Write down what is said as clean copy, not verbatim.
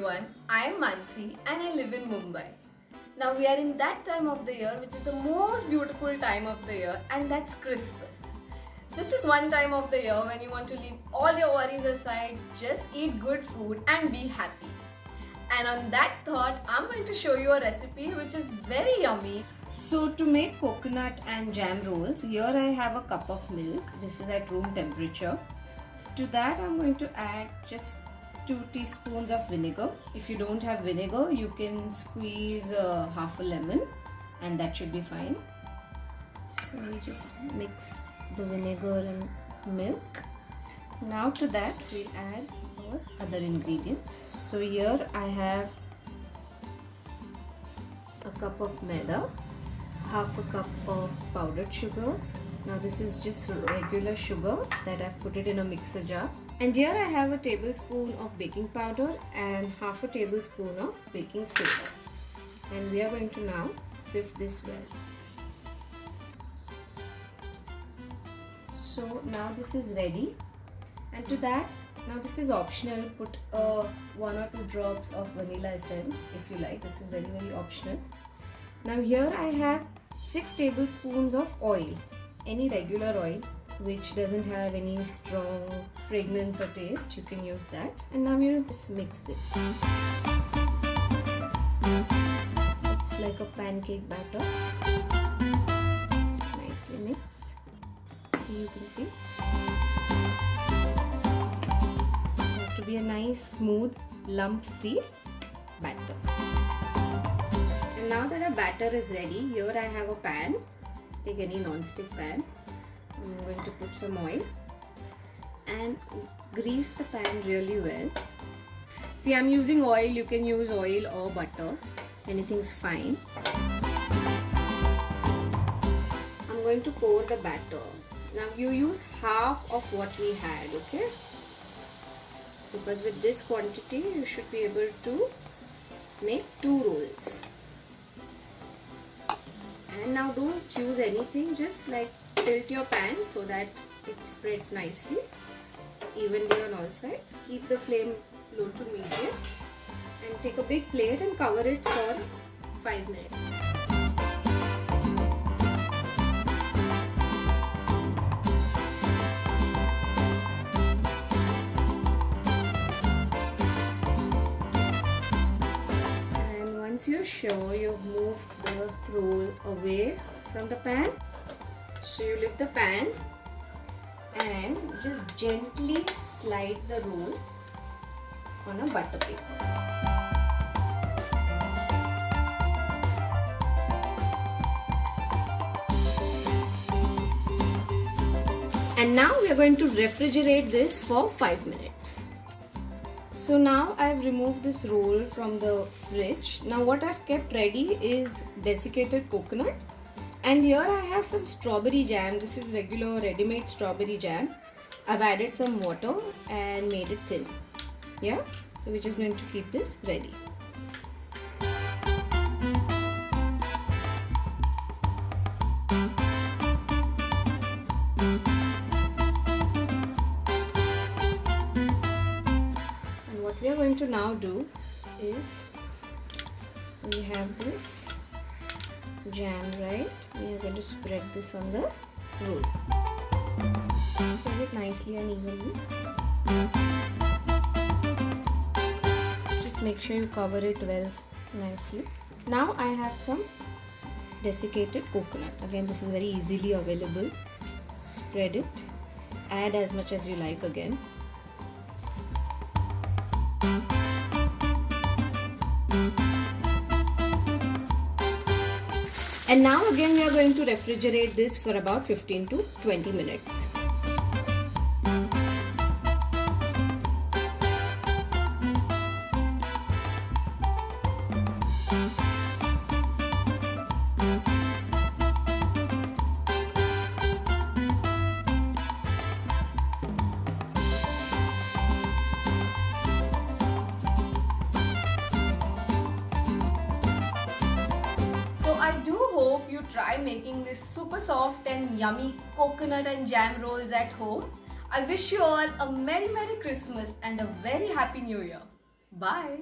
everyone, I am Mansi and I live in Mumbai. Now we are in that time of the year which is the most beautiful time of the year, and that's Christmas. This is one time of the year when you want to leave all your worries aside, just eat good food and be happy. And on that thought, I'm going to show you a recipe which is very yummy. So to make coconut and jam rolls, here I have a cup of milk. This is at room temperature. To that I'm going to add just 2 teaspoons of vinegar. If you don't have vinegar, you can squeeze half a lemon and that should be fine. So you just mix the vinegar and milk. Now to that we add our other ingredients. So here I have a cup of maida, half a cup of powdered sugar. Now this is just regular sugar that I've put it in a mixer jar. And here I have a tablespoon of baking powder and half a tablespoon of baking soda. And we are going to now sift this well. So now this is ready. And to that, now this is optional, put 1 or 2 drops of vanilla essence if you like. This is very optional. Now here I have 6 tablespoons of oil, any regular oil which doesn't have any strong fragrance or taste, you can use that. And now you just mix this. It's like a pancake batter. Just nicely mix. See, you can see. It has to be a nice, smooth, lump-free batter. And now that our batter is ready, here I have a pan. Take any non-stick pan. I'm going to put some oil and grease the pan really well. See, I'm using oil. You can use oil or butter. Anything's fine. I'm going to pour the batter. Now you use half of what we had, okay? Because with this quantity, you should be able to make 2 rolls. And now don't use anything, just like tilt your pan so that it spreads nicely, evenly on all sides. Keep the flame low to medium and take a big plate and cover it for 5 minutes. And once you're sure you've moved the roll away from the pan, so you lift the pan and just gently slide the roll on a butter paper. And now we are going to refrigerate this for 5 minutes. So now I have removed this roll from the fridge. Now what I've kept ready is desiccated coconut. And here I have some strawberry jam. This is regular ready-made strawberry jam. I've added some water and made it thin. Yeah, so we're just going to keep this ready. And what we are going to now do is, we have this jam, right? We are going to spread this on the roll. Spread it nicely and evenly. Just make sure you cover it well nicely. Now I have some desiccated coconut. Again, this is very easily available. Spread it. Add as much as you like again. And now again we are going to refrigerate this for about 15 to 20 minutes. I do hope you try making this super soft and yummy coconut and jam rolls at home. I wish you all a Merry Christmas and a very Happy New Year. Bye.